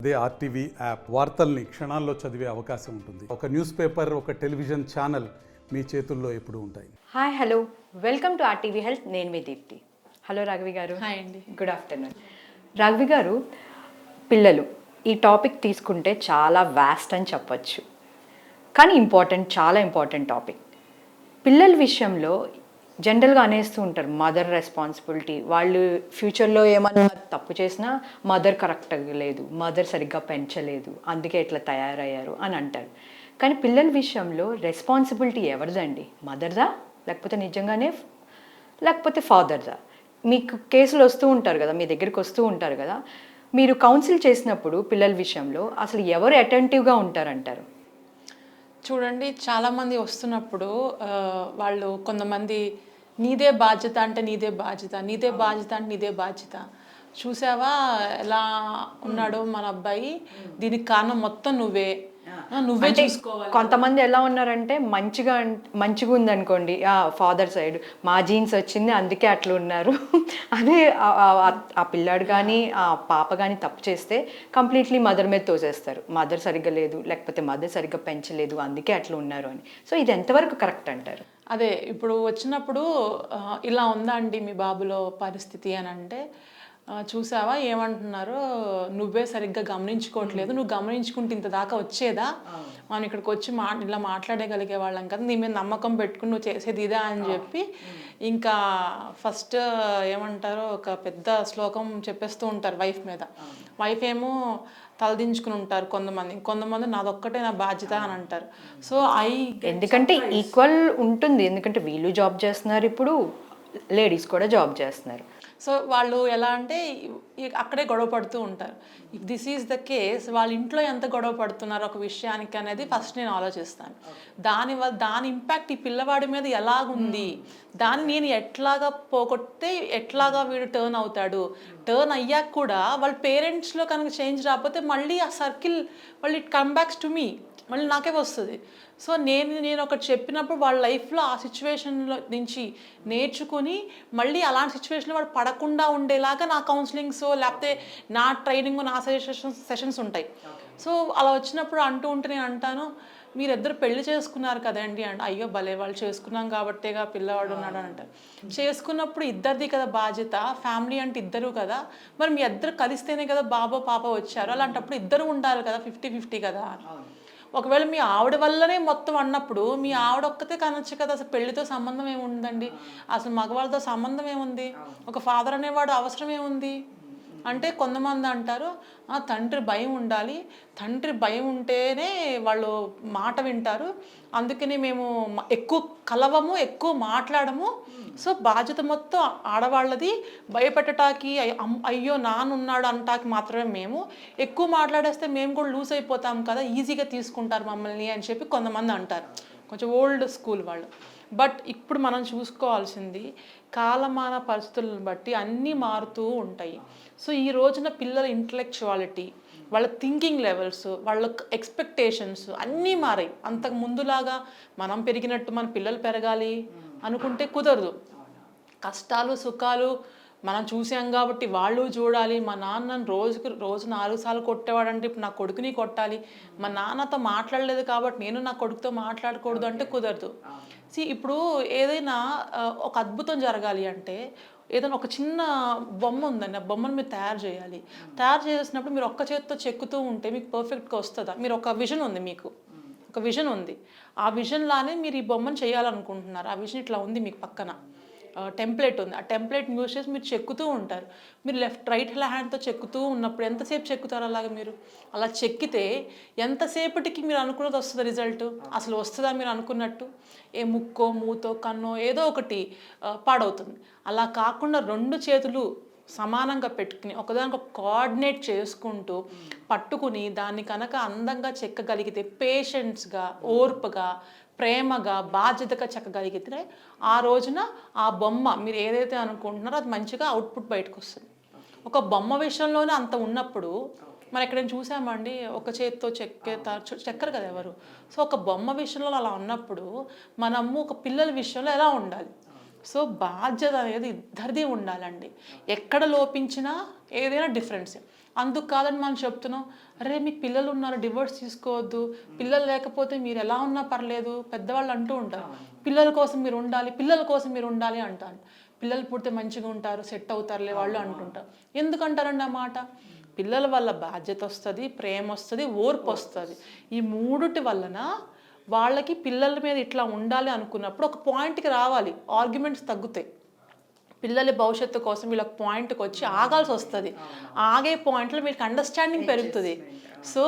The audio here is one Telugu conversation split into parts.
అదే ఆర్టీవీ యాప్ వార్తల్ని క్షణాల్లో చదివే అవకాశం ఉంటుంది. ఒక న్యూస్ పేపర్, ఒక టెలివిజన్ ఛానల్ మీ చేతుల్లో ఎప్పుడూ ఉంటాయి. Hi hello, welcome to RTV health. నేను మీ దీప్తి. హలో రాఘవి గారు. హాయ్ అండి. Good afternoon. రాఘవి గారు, పిల్లలు ఈ టాపిక్ తీసుకుంటే చాలా వాస్ట్ అని చెప్పచ్చు, కానీ చాలా ఇంపార్టెంట్ టాపిక్. పిల్లల విషయంలో జనరల్గా అనేస్తూ ఉంటారు మదర్ రెస్పాన్సిబిలిటీ. వాళ్ళు ఫ్యూచర్లో ఏమన్నా తప్పు చేసినా మదర్ కరెక్ట్గా లేదు, మదర్ సరిగ్గా పెంచలేదు, అందుకే ఇట్లా తయారయ్యారు అని అంటారు. కానీ పిల్లల విషయంలో రెస్పాన్సిబిలిటీ ఎవరిదండి? మదర్దా, లేకపోతే నిజంగానే లేకపోతే ఫాదర్దా? మీకు కేసులు వస్తూ ఉంటారు కదా, మీ దగ్గరికి వస్తూ ఉంటారు కదా, మీరు కౌన్సిల్ చేసినప్పుడు పిల్లల విషయంలో అసలు ఎవరు అటెంటివ్గా ఉంటారంటారు? చూడండి, చాలామంది వస్తున్నప్పుడు వాళ్ళు కొంతమంది నీదే బాధ్యత అంటే నీదే బాధ్యత, నీదే బాధ్యత అంటే నీదే బాధ్యత. చూసావా ఎలా ఉన్నాడో మన అబ్బాయి, దీనికి కారణం మొత్తం నువ్వే చూసుకోవాలి. కొంతమంది ఎలా ఉన్నారంటే మంచిగా ఉందనుకోండి, ఫాదర్ సైడ్ మా జీన్స్ వచ్చింది అందుకే అట్లా ఉన్నారు. అదే ఆ పిల్లాడు కానీ ఆ పాప కానీ తప్పు చేస్తే కంప్లీట్లీ మదర్ మీద తోసేస్తారు. మదర్ సరిగ్గా లేదు, లేకపోతే మదర్ సరిగ్గా పెంచలేదు, అందుకే అట్లా ఉన్నారు అని. సో ఇది ఎంతవరకు కరెక్ట్ అంటారు? అదే ఇప్పుడు వచ్చినప్పుడు ఇలా ఉందా అండి మీ బాబులో పరిస్థితి అని అంటే, చూసావా ఏమంటున్నారో, నువ్వే సరిగ్గా గమనించుకోవట్లేదు, నువ్వు గమనించుకుంటే ఇంత దాకా వచ్చేదా, మనం ఇక్కడికి వచ్చి ఇలా మాట్లాడగలిగే వాళ్ళం కదా, నీ మీద నమ్మకం పెట్టుకుని నువ్వు చేసేది ఇదా అని చెప్పి ఇంకా ఫస్ట్ ఏమంటారో ఒక పెద్ద శ్లోకం చెప్పేస్తూ ఉంటారు వైఫ్ మీద. వైఫ్ ఏమో తలదించుకుని ఉంటారు కొంతమంది నాదొక్కటే నా బాధ్యత అని అంటారు. సో ఎందుకంటే ఈక్వల్ ఉంటుంది, ఎందుకంటే వీళ్ళు జాబ్ చేస్తున్నారు, ఇప్పుడు లేడీస్ కూడా జాబ్ చేస్తున్నారు. సో వాళ్ళు ఎలా అంటే అక్కడే గొడవ పడుతూ ఉంటారు. If this is the case, వాళ్ళ ఇంట్లో ఎంత గొడవ పడుతున్నారు ఒక విషయానికి అనేది ఫస్ట్ నేను ఆలోచిస్తాను. దాని ఇంపాక్ట్ ఈ పిల్లవాడి మీద ఎలాగుంది, దాన్ని నేను ఎట్లాగా పోగొట్టే ఎట్లాగా వీడు టర్న్ అవుతాడు, టర్న్ అయ్యాక కూడా వాళ్ళ పేరెంట్స్లో కనుక చేంజ్ రాకపోతే మళ్ళీ ఆ సర్కిల్ మళ్ళీ it come backs to me, మళ్ళీ నాకే వస్తుంది. సో నేను ఒకటి చెప్పినప్పుడు వాళ్ళ లైఫ్లో ఆ సిచ్యువేషన్లో నుంచి నేర్చుకుని మళ్ళీ అలాంటి సిచ్యువేషన్లో వాడు పడకుండా ఉండేలాగా నా కౌన్సిలింగ్స్ లేకపోతే నా ట్రైనింగ్, నా సెషన్స్ ఉంటాయి. సో అలా వచ్చినప్పుడు అంటూ ఉంటే నేను అంటాను, మీరిద్దరు పెళ్లి చేసుకున్నారు కదండి అంటే, అయ్యో భలే వాళ్ళు చేసుకున్నాం కాబట్టేగా పిల్లవాడు ఉన్నాడు అని అంటారు. చేసుకున్నప్పుడు ఇద్దరిది కదా బాధ్యత, ఫ్యామిలీ అంటే ఇద్దరు కదా, మరి మీ ఇద్దరు కలిస్తేనే కదా బాబో పాప వచ్చారు, అలాంటప్పుడు ఇద్దరు ఉండాలి కదా, 50-50 కదా అని. ఒకవేళ మీ ఆవిడ వల్లనే మొత్తం అన్నప్పుడు మీ ఆవిడ ఒక్కతే కనొచ్చు కదా, అసలు పెళ్లితో సంబంధం ఏముందండి, అసలు మగవాళ్ళతో సంబంధం ఏముంది, ఒక ఫాదర్ అనేవాడు అవసరం ఏముంది అంటే, కొంతమంది అంటారు తండ్రి భయం ఉండాలి, తండ్రి భయం ఉంటేనే వాళ్ళు మాట వింటారు, అందుకని మేము ఎక్కువ కలవము, ఎక్కువ మాట్లాడము, సో బాధ్యత మొత్తం ఆడవాళ్ళది, భయపెట్టటానికి అయ్యో నాన్నున్నాడు అంటాకి మాత్రమే మేము, ఎక్కువ మాట్లాడేస్తే మేము కూడా లూజ్ అయిపోతాం కదా, ఈజీగా తీసుకుంటారు మమ్మల్ని అని చెప్పి కొంతమంది అంటారు, కొంచెం ఓల్డ్ స్కూల్ వాళ్ళు. బట్ ఇప్పుడు మనం చూసుకోవాల్సింది కాలమాన పరిస్థితులను బట్టి అన్నీ మారుతూ ఉంటాయి. సో ఈ రోజున పిల్లల ఇంటలెక్చువాలిటీ, వాళ్ళ థింకింగ్ లెవెల్స్, వాళ్ళ ఎక్స్పెక్టేషన్స్ అన్నీ మారాయి. అంతకు ముందులాగా మనం పెరిగినట్టు మన పిల్లలు పెరగాలి అనుకుంటే కుదరదు. కష్టాలు సుఖాలు మనం చూసాం కాబట్టి వాళ్ళు చూడాలి. మా నాన్నను రోజు 4 సార్లు కొట్టేవాడంటే ఇప్పుడు నా కొడుకుని కొట్టాలి, మా నాన్నతో మాట్లాడలేదు కాబట్టి నేను నా కొడుకుతో మాట్లాడకూడదు అంటే కుదరదు. ఇప్పుడు ఏదైనా ఒక అద్భుతం జరగాలి అంటే, ఏదైనా ఒక చిన్న బొమ్మ ఉందండి, ఆ బొమ్మను మీరు తయారు చేయాలి. తయారు చేసినప్పుడు మీరు ఒక్క చేతితో చెక్కుతూ ఉంటే మీకు పర్ఫెక్ట్గా వస్తుందా? మీరు ఒక విజన్ ఉంది, మీకు ఒక విజన్ ఉంది, ఆ విజన్లానే మీరు ఈ బొమ్మను చేయాలనుకుంటున్నారు, ఆ విజన్ ఇట్లా ఉంది మీకు పక్కన టెంప్లెట్ ఉంది, ఆ టెంప్లెట్ని యూజ్ చేసి మీరు చెక్కుతూ ఉంటారు. మీరు రైట్ హ్యాండ్తో చెక్కుతూ ఉన్నప్పుడు ఎంతసేపు చెక్కుతారు అలాగే మీరు? అలా చెక్కితే ఎంతసేపటికి మీరు అనుకున్నది వస్తుంది రిజల్ట్? అసలు వస్తుందా మీరు అనుకున్నట్టు? ఏ ముక్కో మూతో కన్నో ఏదో ఒకటి పాడవుతుంది. అలా కాకుండా 2 చేతులు సమానంగా పెట్టుకుని ఒకదానికి కోఆర్డినేట్ చేసుకుంటూ పట్టుకుని దాన్ని కనుక అందంగా చెక్కగలిగితే, పేషెన్స్గా, ఓర్పుగా, ప్రేమగా, బాధ్యతగా చెక్కగలిగితే ఆ రోజున ఆ బొమ్మ మీరు ఏదైతే అనుకుంటున్నారో అది మంచిగా అవుట్పుట్ బయటకు వస్తుంది. ఒక బొమ్మ విషయంలోనే అంత ఉన్నప్పుడు మరి ఎక్కడైనా చూసామండి ఒక చేతితో చెక్కరు కదా ఎవరు. సో ఒక బొమ్మ విషయంలో అలా ఉన్నప్పుడు మనము ఒక పిల్లల విషయంలో ఎలా ఉండాలి? సో బాధ్యత అనేది ఇద్దరిది ఉండాలండి. ఎక్కడ లోపించినా ఏదైనా డిఫరెన్స్. అందుకు కాదని మనం చెప్తున్నాం, అరే మీకు పిల్లలు ఉన్నారు, డివోర్స్ తీసుకోవద్దు, పిల్లలు లేకపోతే మీరు ఎలా ఉన్నా పర్లేదు, పెద్దవాళ్ళు అంటూ ఉంటారు, పిల్లల కోసం మీరు ఉండాలి, పిల్లల కోసం మీరు ఉండాలి అంటారు. పిల్లలు పుడితే మంచిగా ఉంటారు, సెట్ అవుతారులే వాళ్ళు అంటుంటారు. ఎందుకంటారండి ఆ మాట? పిల్లల వల్ల బాధ్యత వస్తుంది, ప్రేమ వస్తుంది, ఓర్పు వస్తుంది. ఈ మూడుటి వలన వాళ్ళకి పిల్లల మీద ఇట్లా ఉండాలి అనుకున్నప్పుడు ఒక పాయింట్కి రావాలి, ఆర్గ్యుమెంట్స్ తగ్గుతాయి. పిల్లల భవిష్యత్తు కోసం వీళ్ళకి పాయింట్కి వచ్చి ఆగాల్సి వస్తుంది. ఆగే పాయింట్లో మీకు అండర్స్టాండింగ్ పెరుగుతుంది. సో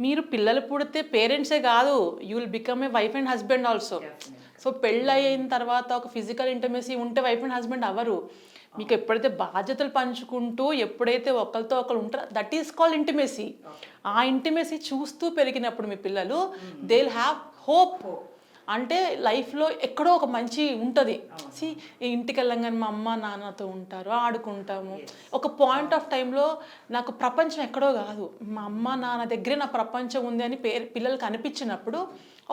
మీరు పిల్లలు పుడితే పేరెంట్సే కాదు, you will become a wife and husband also. So పెళ్ళయిన తర్వాత ఒక ఫిజికల్ ఇంటిమసీ ఉంటే వైఫ్ అండ్ హస్బెండ్ అవ్వరు. మీకు ఎప్పుడైతే బాధ్యతలు పంచుకుంటూ ఎప్పుడైతే ఒకరితో ఒకరు ఉంటారో దట్ ఈస్ కాల్డ్ ఇంటిమసీ. ఆ ఇంటిమసీ చూస్తూ పెరిగినప్పుడు మీ పిల్లలు దే విల్ హ్యావ్ హోప్. అంటే లైఫ్లో ఎక్కడో ఒక మంచి ఉంటుంది. సి ఇంటికి వెళ్ళంగానే మా అమ్మ నాన్నతో ఉంటారు, ఆడుకుంటాము. ఒక పాయింట్ ఆఫ్ టైంలో నాకు ప్రపంచం ఎక్కడో కాదు, మా అమ్మ నాన్న దగ్గరే నా ప్రపంచం ఉంది అని పిల్లలకి అనిపించినప్పుడు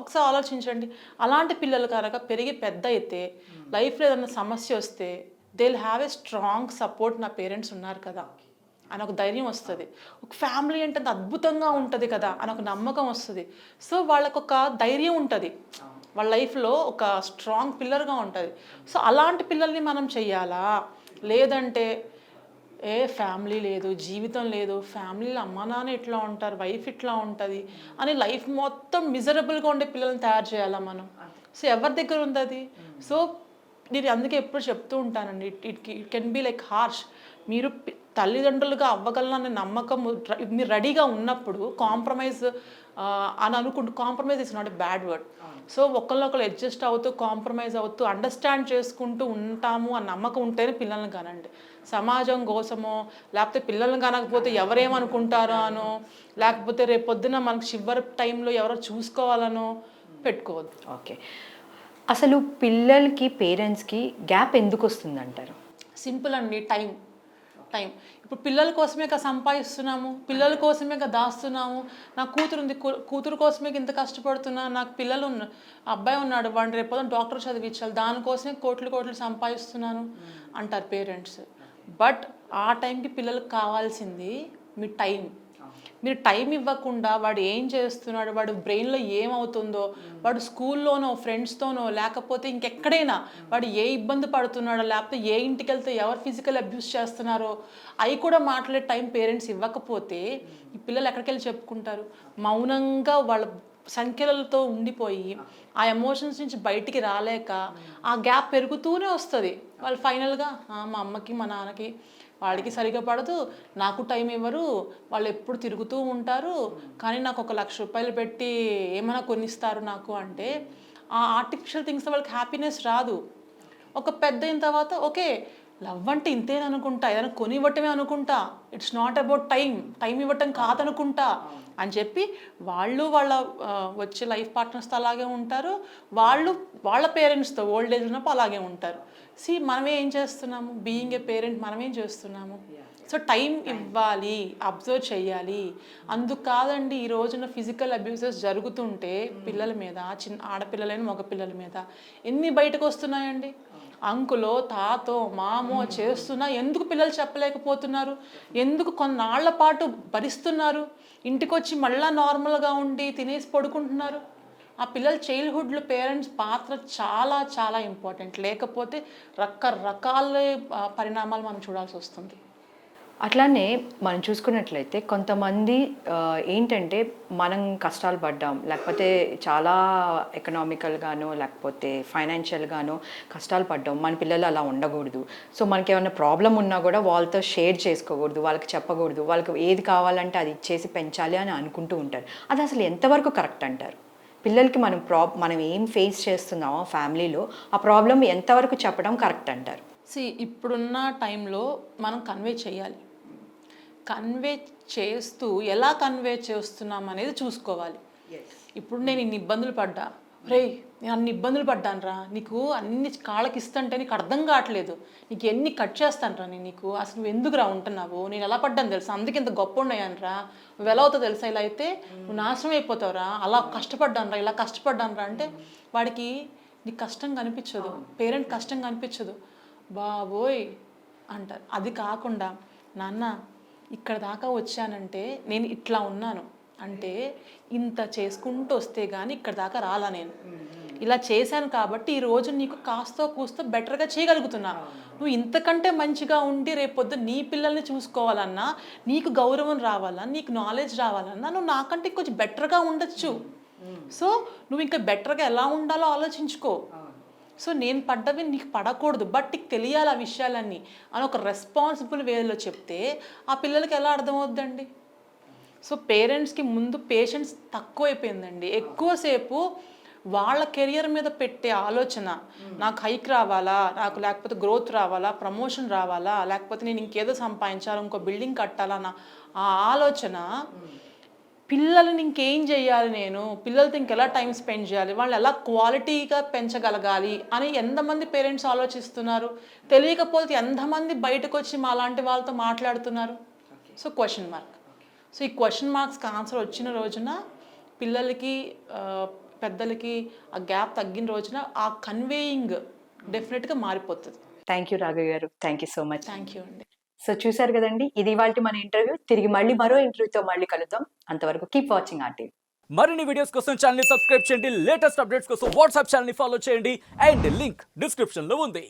ఒకసారి ఆలోచించండి. అలాంటి పిల్లలు కనుక పెరిగి పెద్ద అయితే లైఫ్లో ఏదైనా సమస్య వస్తే they will have a strong support, నా పేరెంట్స్ ఉన్నారు కదా అని ఒక ధైర్యం వస్తుంది. ఒక ఫ్యామిలీ అంటే అద్భుతంగా ఉంటుంది కదా అని ఒక నమ్మకం వస్తుంది. సో వాళ్ళకు ఒక ధైర్యం ఉంటుంది, వాళ్ళ లైఫ్లో ఒక స్ట్రాంగ్ పిల్లర్గా ఉంటుంది. సో అలాంటి పిల్లల్ని మనం చెయ్యాలా? లేదంటే ఫ్యామిలీ లేదు, జీవితం లేదు, ఫ్యామిలీలో అమ్మ నాన్న ఇట్లా ఉంటారు, వైఫ్ ఇట్లా ఉంటుంది అని లైఫ్ మొత్తం మిజరబుల్గా ఉండే పిల్లల్ని తయారు చేయాలా మనం? సో ఎవరి దగ్గర ఉంది అది? సో నేను అందుకే ఎప్పుడు చెప్తూ ఉంటానండి, it can be like harsh. మీరు తల్లిదండ్రులుగా అవ్వగలననే నమ్మకం మీరు రెడీగా ఉన్నప్పుడు కాంప్రమైజ్ అని అనుకుంటూ, compromise is not a bad word. So ఒకళ్ళొకళ్ళు అడ్జస్ట్ అవుతూ, కాంప్రమైజ్ అవుతూ, అండర్స్టాండ్ చేసుకుంటూ ఉంటాము అని నమ్మకం ఉంటేనే పిల్లల్ని కనండి. సమాజం కోసమో, లేకపోతే పిల్లల్ని కనకపోతే ఎవరేమనుకుంటారో అనో, లేకపోతే రేపు పొద్దున మనకు చివరి టైంలో ఎవరో చూసుకోవాలనో పెట్టుకోవద్దు. ఓకే, అసలు పిల్లలకి పేరెంట్స్కి గ్యాప్ ఎందుకు వస్తుంది అంటారు? సింపుల్ అండి, టైం. ఇప్పుడు పిల్లల కోసమే సంపాదిస్తున్నాము, పిల్లల కోసమే దాస్తున్నాము. నా కూతురు ఉంది, కూతురు కోసమే ఇంత కష్టపడుతున్నా, నాకు పిల్లలు అబ్బాయి ఉన్నాడు, వాడిని రేపు డాక్టర్ చదివించాలి, దానికోసమే కోట్లు సంపాదిస్తున్నాను అంటారు పేరెంట్స్. బట్ ఆ టైంకి పిల్లలకు కావాల్సింది మీ టైం. మీరు టైం ఇవ్వకుండా వాడు ఏం చేస్తున్నాడు, వాడు బ్రెయిన్లో ఏమవుతుందో, వాడు స్కూల్లోనో ఫ్రెండ్స్తోనో లేకపోతే ఇంకెక్కడైనా వాడు ఏ ఇబ్బంది పడుతున్నాడో, లేకపోతే ఏ ఇంటికి వెళ్తే ఎవరు ఫిజికల్ అబ్యూస్ చేస్తున్నారో అవి కూడా మాట్లాడే టైం పేరెంట్స్ ఇవ్వకపోతే ఈ పిల్లలు ఎక్కడికి వెళ్ళి చెప్పుకుంటారు? మౌనంగా వాళ్ళ సంఖ్యలతో ఉండిపోయి ఆ ఎమోషన్స్ నుంచి బయటికి రాలేక ఆ గ్యాప్ పెరుగుతూనే వస్తుంది. వాళ్ళు ఫైనల్గా మా అమ్మకి మా నాన్నకి వాడికి సరిగా పడదు, నాకు టైం ఇవ్వరు, వాళ్ళు ఎప్పుడు తిరుగుతూ ఉంటారు, కానీ నాకు 1,00,000 రూపాయలు పెట్టి ఏమైనా కొనిస్తారు నాకు అంటే ఆ ఆర్టిఫిషియల్ థింగ్స్ వాళ్ళకి హ్యాపీనెస్ రాదు. ఒక పెద్ద అయిన తర్వాత ఓకే లవ్ అంటే ఇంతేననుకుంటా, ఏదైనా కొని ఇవ్వటమే అనుకుంటా, ఇట్స్ నాట్ అబౌట్ టైం ఇవ్వటం కాదనుకుంటా అని చెప్పి వాళ్ళు వాళ్ళ వచ్చే లైఫ్ పార్ట్నర్స్తో అలాగే ఉంటారు, వాళ్ళు వాళ్ళ పేరెంట్స్తో ఓల్డ్ ఏజ్ ఉన్నప్పుడు అలాగే ఉంటారు. మనమే ఏం చేస్తున్నాము, బీయింగ్ ఏ పేరెంట్ మనమేం చేస్తున్నాము? సో టైం ఇవ్వాలి, అబ్జర్వ్ చేయాలి. అందుకు కాదండి ఈ రోజున ఫిజికల్ అబ్యూసెస్ జరుగుతుంటే పిల్లల మీద, చిన్న ఆడపిల్లలైన మగపిల్లల మీద ఎన్ని బయటకు వస్తున్నాయండి? అంకులో తాతో మామో చేస్తున్నా ఎందుకు పిల్లలు చెప్పలేకపోతున్నారు? ఎందుకు కొన్నాళ్ల పాటు భరిస్తున్నారు? ఇంటికి వచ్చి మళ్ళీ నార్మల్గా ఉండి తినేసి పడుకుంటున్నారు. ఆ పిల్లల చైల్డ్హుడ్లో పేరెంట్స్ పాత్ర చాలా చాలా ఇంపార్టెంట్. లేకపోతే రకరకాల పరిణామాలు మనం చూడాల్సి వస్తుంది. అట్లానే మనం చూసుకున్నట్లయితే కొంతమంది ఏంటంటే మనం కష్టాలు పడ్డాం, లేకపోతే చాలా ఎకనామికల్గానో లేకపోతే ఫైనాన్షియల్గానో కష్టాలు పడ్డాం, మన పిల్లలు అలా ఉండకూడదు. సో మనకి ఏమైనా ప్రాబ్లం ఉన్నా కూడా వాళ్ళతో షేర్ చేసుకోకూడదు, వాళ్ళకి చెప్పకూడదు, వాళ్ళకి ఏది కావాలంటే అది ఇచ్చేసి పెంచాలి అని అనుకుంటూ ఉంటారు. అది అసలు ఎంతవరకు కరెక్ట్ అంటారు? పిల్లలకి మనం ఏం ఫేస్ చేస్తున్నామో ఫ్యామిలీలో ఆ ప్రాబ్లం ఎంతవరకు చెప్పడం కరెక్ట్ అంటారు? ఇప్పుడున్న టైంలో మనం కన్వే చేయాలి. కన్వే చేస్తూ ఎలా కన్వే చేస్తున్నాం అనేది చూసుకోవాలి. ఇప్పుడు నేను ఇన్ని ఇబ్బందులు పడ్డా, నేను అన్ని ఇబ్బందులు పడ్డాను రా, నీకు అన్ని కాళ్ళకి ఇస్తుంటే నీకు అర్థం కావట్లేదు, నీకు ఎన్ని కట్ చేస్తాను రా, నేను నీకు అసలు నువ్వు ఎందుకు రా ఉంటున్నావు, నేను ఎలా పడ్డాను తెలుసా, అందుకే ఇంత గొప్ప ఉన్నాయని రా, నువ్వు ఎలా అవుతావు తెలుసా, ఇలా అయితే నువ్వు నాశనం అయిపోతావురా, అలా కష్టపడ్డాను రా, ఇలా కష్టపడ్డాను రా అంటే వాడికి నీకు కష్టం కనిపించదు, పేరెంట్ కష్టం కనిపించదు, బాబోయ్ అంటారు. అది కాకుండా నాన్న ఇక్కడ దాకా వచ్చానంటే నేను ఇట్లా ఉన్నాను అంటే ఇంత చేసుకుంటూ వస్తే కానీ ఇక్కడ దాకా రాలా నేను. ఇలా చేశాను కాబట్టి ఈరోజు నీకు కాస్తో కూస్తో బెటర్గా చేయగలుగుతున్నా. నువ్వు ఇంతకంటే మంచిగా ఉండి రేపొద్దు నీ పిల్లల్ని చూసుకోవాలన్నా, నీకు గౌరవం రావాలన్నా, నీకు నాలెడ్జ్ రావాలన్నా నువ్వు నాకంటే కొంచెం బెటర్గా ఉండొచ్చు. సో నువ్వు ఇంకా బెటర్గా ఎలా ఉండాలో ఆలోచించుకో. సో నేను పడ్డవి నీకు పడకూడదు, బట్ నీకు తెలియాలి ఆ విషయాలన్నీ అని ఒక రెస్పాన్సిబుల్ వేలో చెప్తే ఆ పిల్లలకి ఎలా అర్థమవుద్దండి? సో పేరెంట్స్కి ముందు పేషెన్స్ తక్కువైపోయిందండి. ఎక్కువసేపు వాళ్ళ కెరియర్ మీద పెట్టే ఆలోచన, నాకు హైక్ రావాలా, నాకు లేకపోతే గ్రోత్ రావాలా, ప్రమోషన్ రావాలా, లేకపోతే నేను ఇంకేదో సంపాదించాలి, ఇంకో బిల్డింగ్ కట్టాలన్న ఆ ఆలోచన, పిల్లల్ని ఇంకేం చేయాలి, నేను పిల్లలతో ఇంకెలా టైం స్పెండ్ చేయాలి, వాళ్ళు ఎలా క్వాలిటీగా పెంచగలగాలి అని ఎంతమంది పేరెంట్స్ ఆలోచిస్తున్నారు? తెలియకపోతే ఎంతమంది బయటకు వచ్చి మా లాంటి వాళ్ళతో మాట్లాడుతున్నారు? So question mark. సో ఈ క్వశ్చన్ మార్క్స్కి ఆన్సర్ వచ్చిన రోజున పిల్లలకి పెద్దలకి ఆ గ్యాప్ తగ్గిన రోజున ఆ కన్వేయింగ్ డెఫినెట్గా మారిపోతుంది. థ్యాంక్ యూ రాఘవి గారు, thank you so much. Thank you అండి. సో చూశారు కదండి, ఇది ఇవాల్టి మన ఇంటర్వ్యూ. తిరిగి మళ్ళీ మరో ఇంటర్వ్యూతో మళ్ళీ కలుద్దాం. అంతవరకు కీప్ వాచింగ్ RTV. మరిన్ని వీడియోస్ కోసం ఛానల్ ని సబ్స్క్రైబ్ చేయండి. లేటెస్ట్ అప్డేట్స్ కోసం వాట్సాప్ ఛానల్ ని ఫాలో చేయండి. అండ్ లింక్ డిస్క్రిప్షన్ లో ఉంది.